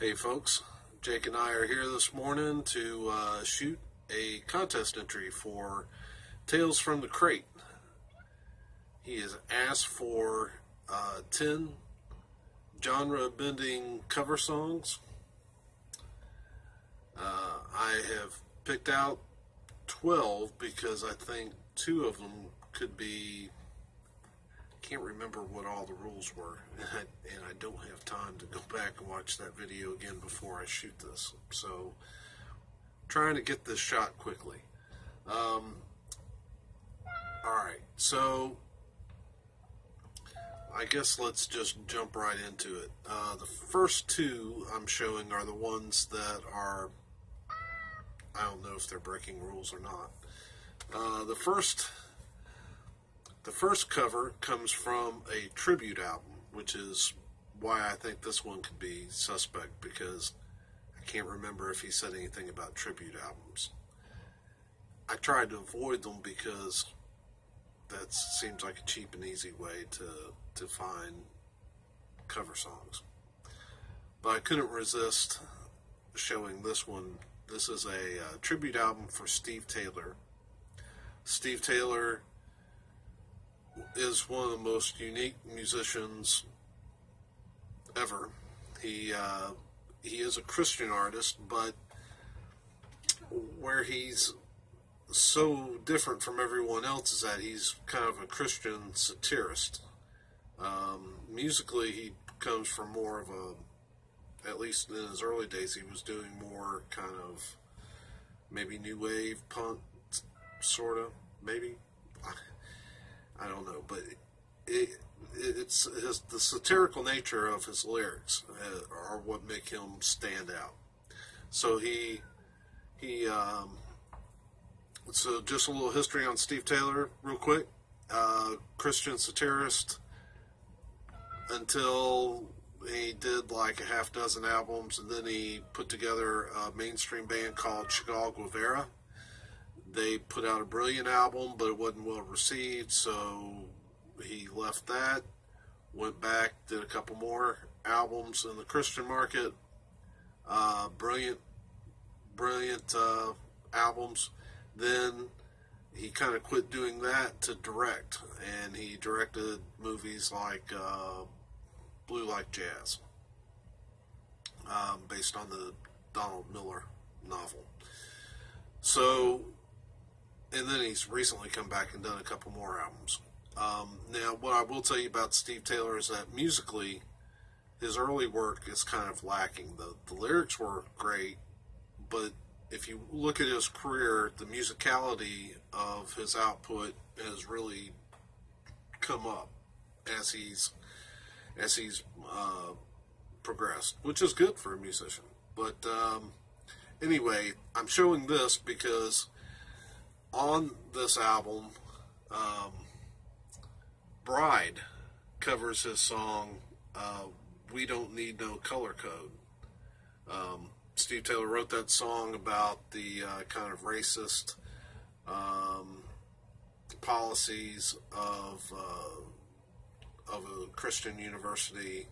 Hey folks, Jake and I are here this morning to shoot a contest entry for Tales from the Crate. He has asked for 10 genre-bending cover songs. I have picked out 12 because I think 2 of them could be, can't remember what all the rules were, and I don't have time to go back and watch that video again before I shoot this. So, trying to get this shot quickly. Alright, so I guess let's just jump right into it. The first 2 I'm showing are the ones that are, I don't know if they're breaking rules or not. The first cover comes from a tribute album, which is why I think this one could be suspect, because I can't remember if he said anything about tribute albums. I tried to avoid them because that seems like a cheap and easy way to find cover songs. But I couldn't resist showing this one. This is a tribute album for Steve Taylor. Steve Taylor is one of the most unique musicians ever. He is a Christian artist, but where he's so different from everyone else is that he's kind of a Christian satirist. Musically, he comes from more of a, at least in his early days, he was doing more kind of maybe new wave punk, sort of, maybe. I don't know, but it's the satirical nature of his lyrics are what make him stand out. So so just a little history on Steve Taylor real quick. Christian satirist until he did like a half dozen albums, and then he put together a mainstream band called Chicago Vera. They put out a brilliant album, but it wasn't well received, so he left that, went back, did a couple more albums in the Christian market, brilliant albums. Then he kind of quit doing that to direct, and he directed movies like Blue Like Jazz, based on the Donald Miller novel. So, and then he's recently come back and done a couple more albums. Now, what I will tell you about Steve Taylor is that musically, his early work is kind of lacking. The lyrics were great, but if you look at his career, the musicality of his output has really come up as he's progressed, which is good for a musician. But anyway, I'm showing this because on this album, Bride covers his song, We Don't Need No Color Code. Steve Taylor wrote that song about the kind of racist policies of a Christian university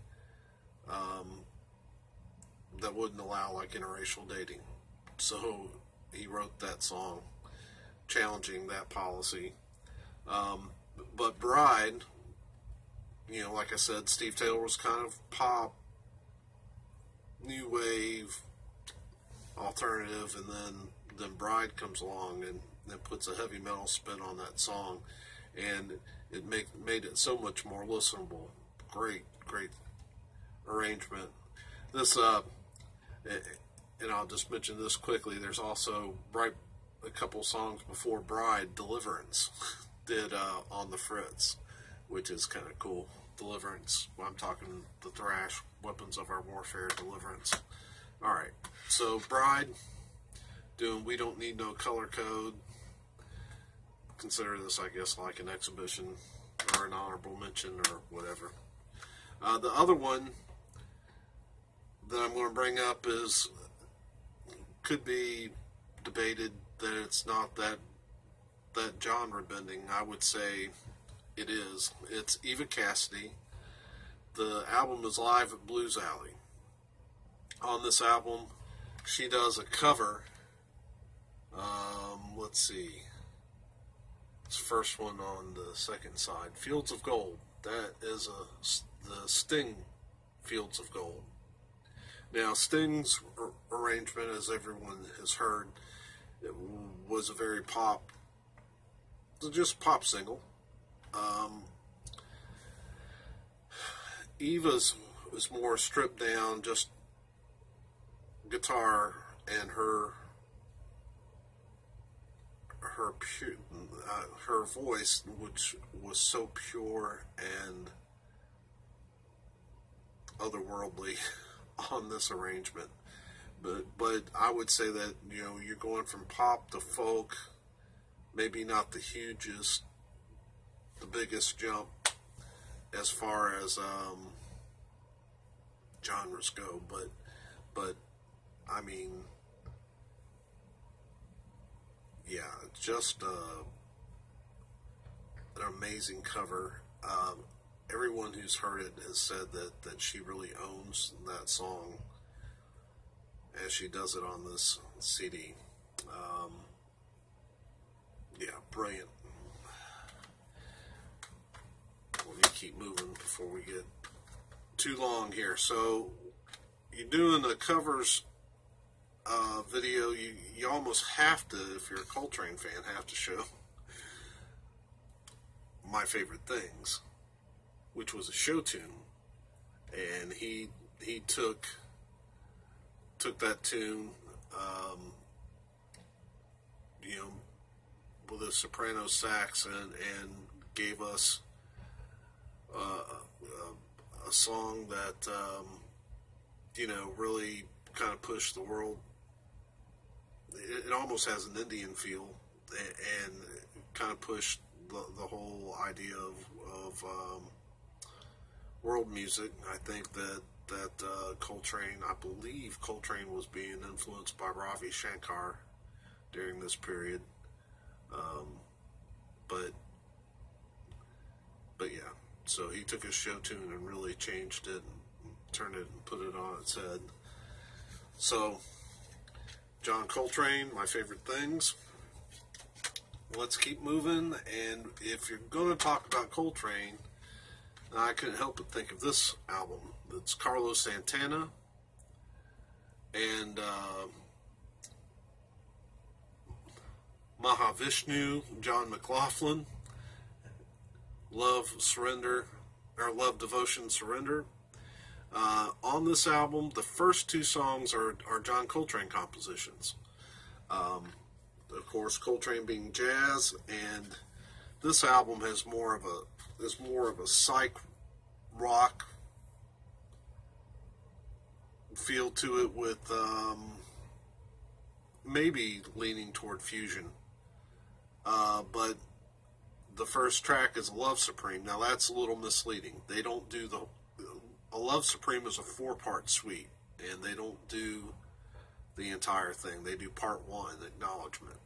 that wouldn't allow like interracial dating. So he wrote that song challenging that policy. But Bride, you know, like I said, Steve Taylor was kind of pop, new wave, alternative, and then Bride comes along and puts a heavy metal spin on that song, and it made it so much more listenable. Great arrangement. This and I'll just mention this quickly, there's also right a couple songs before Bride, Deliverance did On the Fritz, which is kind of cool. Deliverance, I'm talking the thrash, Weapons of Our Warfare, Deliverance. Alright, so Bride doing We Don't Need No Color Code. Consider this, I guess, like an exhibition or an honorable mention or whatever. The other one that I'm going to bring up is, could be debated that it's not that genre bending. I would say it is. It's Eva Cassidy. The album is Live at Blues Alley. on this album. She does a cover. Let's see. It's the first one on the second side. Fields of Gold. That is the Sting Fields of Gold. Now, Sting's arrangement, as everyone has heard, it was a very just pop single. Eva's was more stripped down, just guitar and her voice, which was so pure and otherworldly on this arrangement. But I would say that, you know, you're going from pop to folk, maybe not the biggest jump as far as genres go, but I mean, yeah, just an amazing cover. Everyone who's heard it has said that she really owns that song as she does it on this CD. Yeah, brilliant. Let me keep moving before we get too long here. So you're doing the covers video. You almost have to, if you're a Coltrane fan, have to show My Favorite Things, which was a show tune, and he took that tune, you know, with a soprano sax and gave us a song that you know, really kind of pushed the world. It almost has an Indian feel, and kind of pushed the whole idea of world music. I think that Coltrane, I believe Coltrane was being influenced by Ravi Shankar during this period. But yeah, so he took his show tune and really changed it and turned it and put it on its head. So, John Coltrane, My Favorite Things. Let's keep moving, and if you're going to talk about Coltrane, I couldn't help but think of this album. It's Carlos Santana and Mahavishnu, John McLaughlin, Love, Surrender, or Love, Devotion, Surrender. On this album, the first two songs are John Coltrane compositions. Of course, Coltrane being jazz, and this album has more of a psych rock feel to it, with maybe leaning toward fusion. But the first track is Love Supreme. Now that's a little misleading. They don't do a Love Supreme is a 4-part suite, and they don't do the entire thing. They do part 1, Acknowledgement.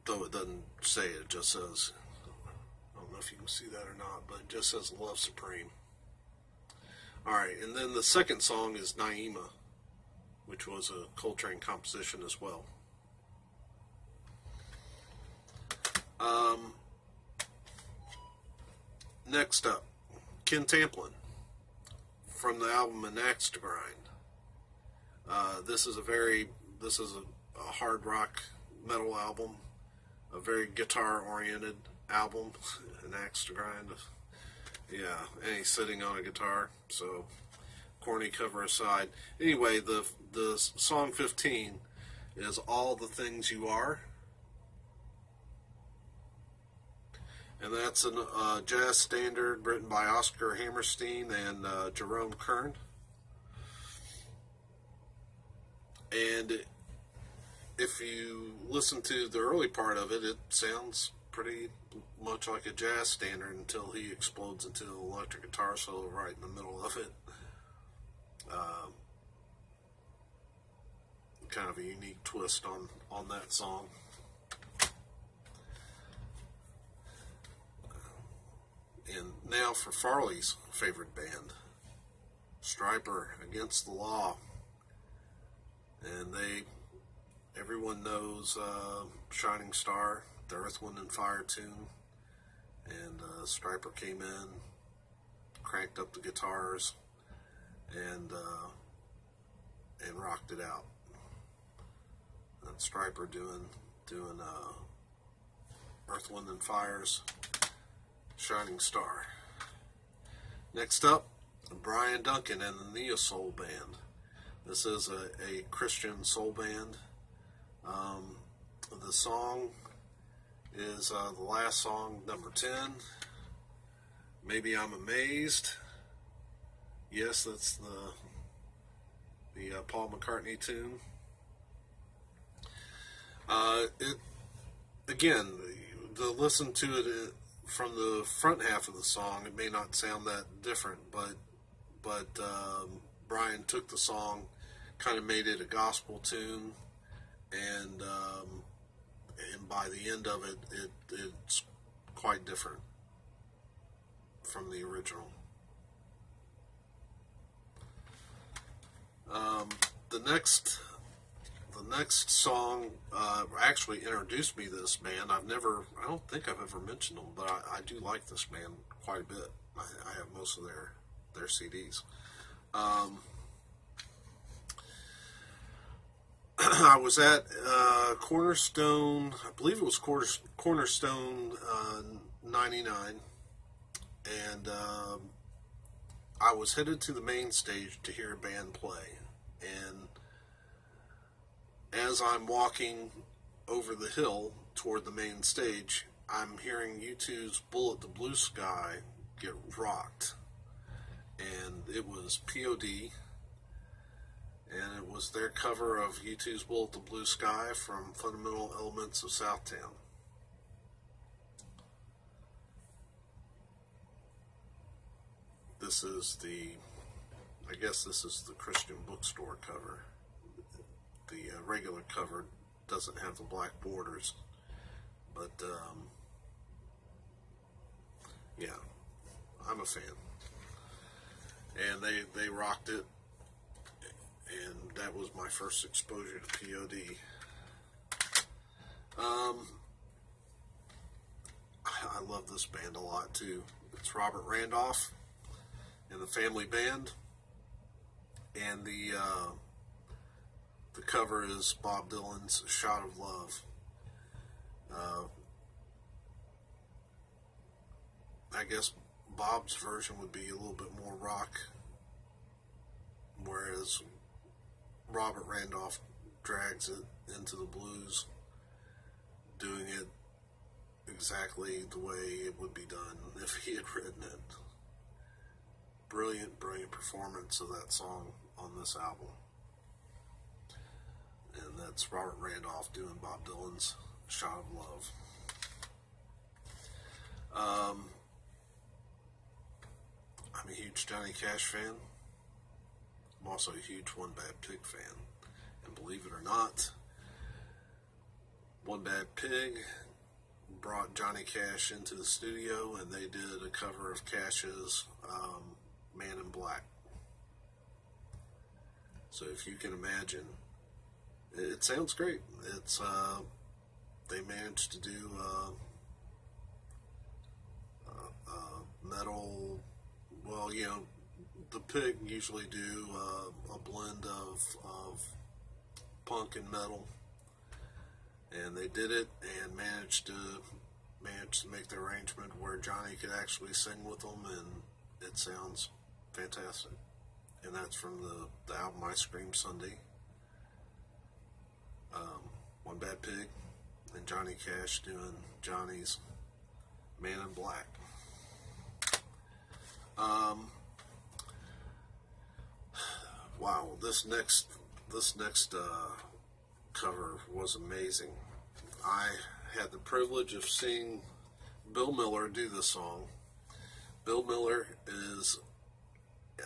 Though it doesn't say it, just says, I don't know if you can see that or not, but it just says Love Supreme. Alright, and then the second song is Naima, which was a Coltrane composition as well. Next up, Ken Tamplin, from the album An Axe to Grind. This is a hard rock metal album, a very guitar-oriented album. An Axe to Grind. Yeah, and he's sitting on a guitar, so corny cover aside. Anyway, the song 15 is All the Things You Are. And that's a jazz standard written by Oscar Hammerstein and Jerome Kern. And if you listen to the early part of it, it sounds pretty much like a jazz standard until he explodes into an electric guitar solo right in the middle of it. Kind of a unique twist on that song. And now for Farley's favorite band, Stryper, Against the Law. And everyone knows Shining Star, the Earth, Wind, and Fire tune. And Stryper came in, cranked up the guitars, and rocked it out. And Stryper doing Earth, Wind, and Fire's Shining Star. Next up, Brian Duncan and the Neo Soul Band. This is a Christian soul band. The song is the last song, number 10. Maybe I'm Amazed. Yes, that's the Paul McCartney tune. Again, to listen to it from the front half of the song, it may not sound that different, but Brian took the song, kind of made it a gospel tune, and by the end of it, it's quite different from the original. The next song actually introduced me to this band. I don't think I've ever mentioned them, but I do like this band quite a bit. I have most of their CDs. I was at Cornerstone, I believe it was Cornerstone 99, and I was headed to the main stage to hear a band play. And as I'm walking over the hill toward the main stage, I'm hearing U2's Bullet the Blue Sky get rocked. And it was P.O.D. and it was their cover of U2's Bullet the Blue Sky from Fundamental Elements of Southtown. This is I guess this is the Christian bookstore cover. The regular cover doesn't have the black borders, but yeah, I'm a fan. And they rocked it, and that was my first exposure to P.O.D. I love this band a lot too. It's Robert Randolph and the Family Band, and the cover is Bob Dylan's "Shot of Love." I guess Bob's version would be a little bit more rock, whereas Robert Randolph drags it into the blues, doing it exactly the way it would be done if he had written it. Brilliant, brilliant performance of that song on this album. And that's Robert Randolph doing Bob Dylan's "Shot of Love." I'm a huge Johnny Cash fan. I'm also a huge One Bad Pig fan. And believe it or not, One Bad Pig brought Johnny Cash into the studio, and they did a cover of Cash's Man in Black. So if you can imagine, it sounds great. It's they managed to do metal. Well, you know, the Pig usually do a blend of punk and metal, and they did it and managed to make the arrangement where Johnny could actually sing with them, and it sounds fantastic. And that's from the album Ice Cream Sunday. One Bad Pig and Johnny Cash doing Johnny's Man in Black. Wow, this next cover was amazing. I had the privilege of seeing Bill Miller do this song. Bill Miller is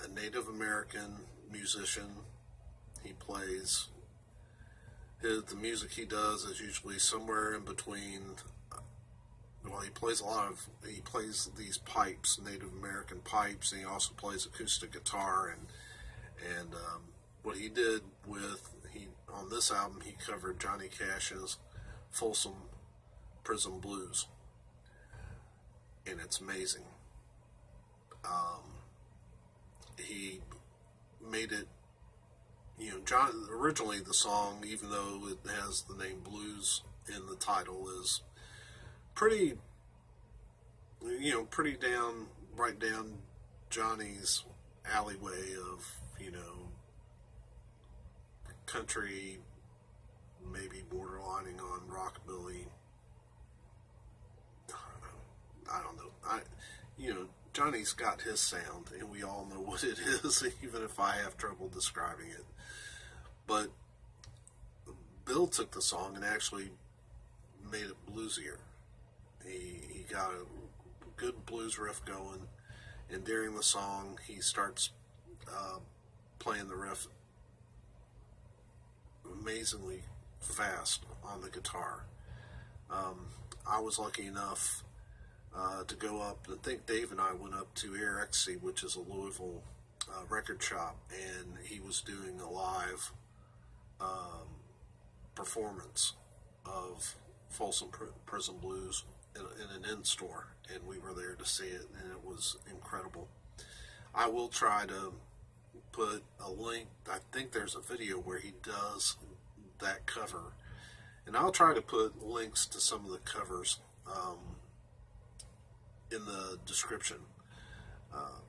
a Native American musician. He plays the music he does is usually somewhere in between. Well, he plays these pipes, Native American pipes, and he also plays acoustic guitar, And what he did on this album, he covered Johnny Cash's Folsom Prison Blues, and it's amazing. He made it, originally the song, even though it has the name blues in the title, is pretty right down Johnny's alleyway of, country, maybe borderlining on rockabilly. I don't know. Johnny's got his sound, and we all know what it is, even if I have trouble describing it. But Bill took the song and actually made it bluesier. He got a good blues riff going, and during the song, he starts playing the riff amazingly fast on the guitar. I was lucky enough to go up, I think Dave and I went up to Air Ecstasy, which is a Louisville record shop, and he was doing a live performance of Folsom Prison Blues in an in-store, and we were there to see it, and it was incredible. I will try to put a link. I think there's a video where he does that cover, and I'll try to put links to some of the covers in the description,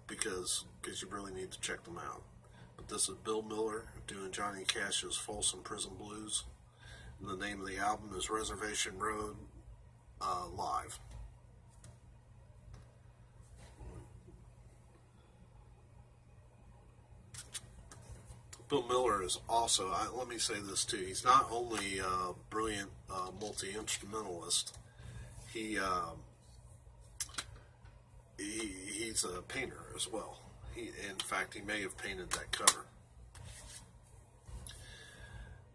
because you really need to check them out. But this is Bill Miller doing Johnny Cash's Folsom Prison Blues, and the name of the album is Reservation Road Live. Bill Miller is also, let me say this too, he's not only a brilliant multi-instrumentalist, he's a painter as well. In fact, he may have painted that cover.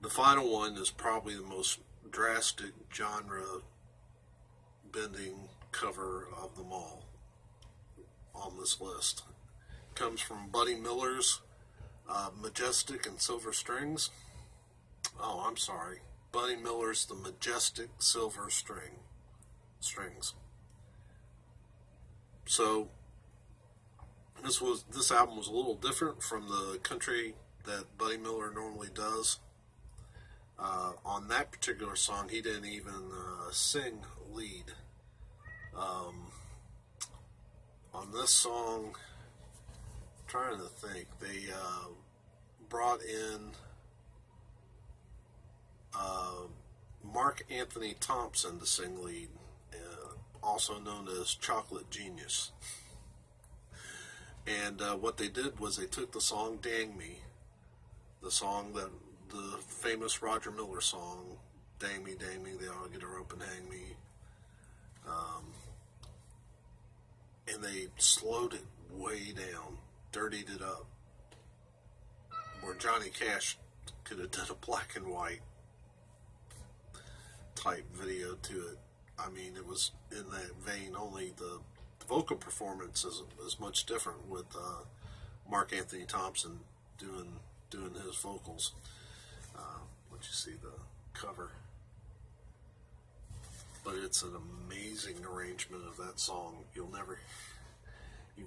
The final one is probably the most drastic genre-bending cover of them all on this list. It comes from Buddy Miller's Majestic and Silver Strings. Oh, I'm sorry. Buddy Miller's The Majestic Silver Strings. So this album was a little different from the country that Buddy Miller normally does. On that particular song, he didn't even sing lead. On this song, I'm trying to think, they brought in Mark Anthony Thompson to sing lead, also known as Chocolate Genius. And what they did was they took the song Dang Me, the famous Roger Miller song, Dang Me, they ought to get a rope and hang me, and they slowed it way down, dirtied it up, where Johnny Cash could have done a black and white type video to it. I mean, it was in that vein, only the vocal performance is much different with Mark Anthony Thompson doing his vocals. Let you see the cover. But it's an amazing arrangement of that song. You've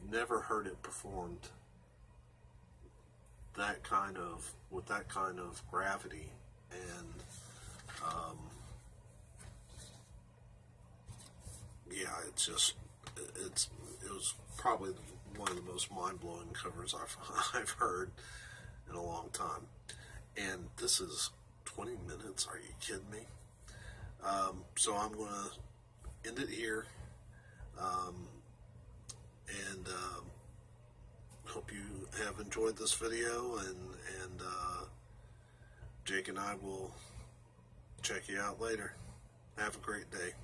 never heard it performed with that kind of gravity, and yeah, it was probably one of the most mind-blowing covers I've heard in a long time. And this is 20 minutes. Are you kidding me? So I'm going to end it here, and hope you have enjoyed this video, and Jake and I will check you out later. Have a great day.